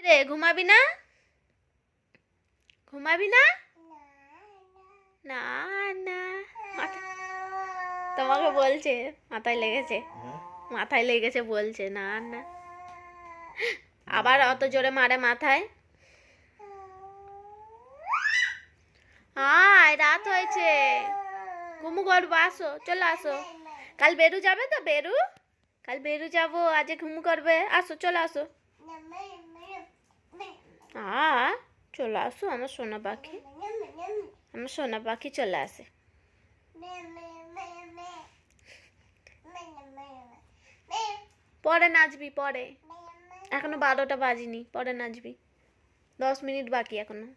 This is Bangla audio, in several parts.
রে ঘুমাবি না? ঘুমাবি না? না না তোমাকে বলছে মাথায় লেগেছে, মাথায় লেগেছে বলছে না না। আবার অত জোরে মারে মাথায়। হায় রাত হয়েছে, ঘুমু করবো, আসো চলে আসো। কাল বেরু যাবে তো? বেরু কাল বেরু যাবো, আজ ঘুমু করবে, আসো চলে আসো। চলে আসো আমার সোনা পাখি, আমার সোনা পাখি চলে আসে। পরে নাচবি, পরে, এখনো 12টা বাজিনি, পরে নাচবি, 10 মিনিট বাকি এখনো।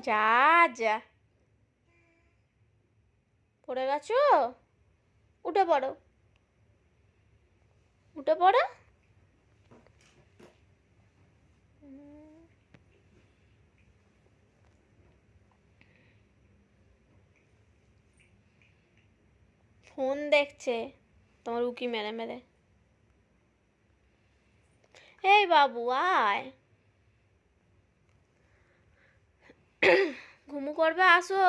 যা যা পড়ে গেছো, উঠে পড়ো, উঠে পড়ো। ফোন দেখছে তোমার উকি মেরে মেরে। এই বাবু আয়, ঘুমু করবে, আসো।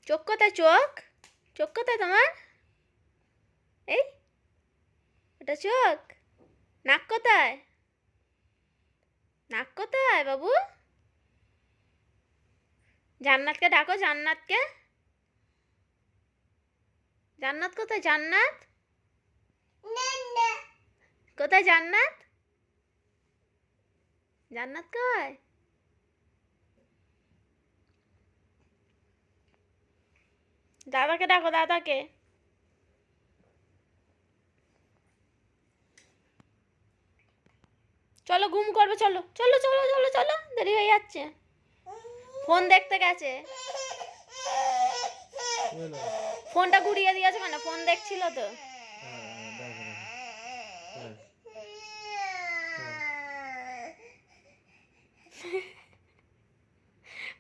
চোখ কোথায়? চোখ, চোখ কোথায় তোমার? এই এটা চোখ। নাক কোথায়? নাক কোথায় বাবু? জান্নাতকে ডাকো, জান্নাতকে। জান্নাত কোথায়? জান্নাত কোথায়? জান্নাত, জান্নাত কয়? দাদাকে ডাকো, দাদাকে। চলো ঘুম করবে, চলো চলো চলো চলো চলো, দেরি হয়ে যাচ্ছে। ফোন দেখতে গেছে, ফোনটা ঘুরিয়ে দিয়েছে, মানে ফোন দেখছিল তো।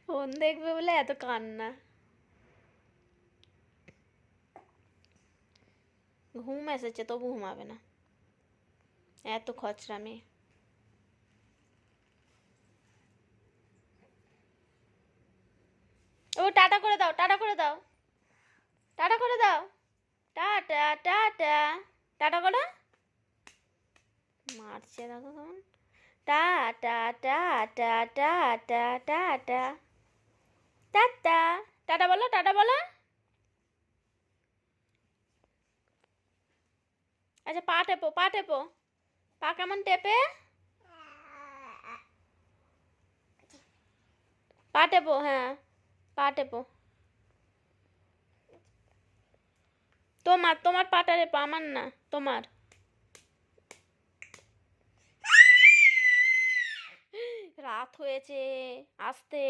ফোন দেখবে বলে এত কান্না। ঘুম এসেছে তবু ঘুমাবে না, এত খচরা মেয়ে। ও টাটা করে দাও, টাটা করে দাও, টাটা করে দাও, টাটা টাটা, টাটা করো। মারছে দেখো কেমন। Tata tata tata tata tata, tata বলো, টাটা বলো। আচ্ছা পা টেপো, পা টেপো, পা কেমন টেপে, পা টেপো, হ্যাঁ পা টেপো। তোমার, তোমার পাটা টেপো, আমার না, তোমার। রাত হয়েছে, আসতে।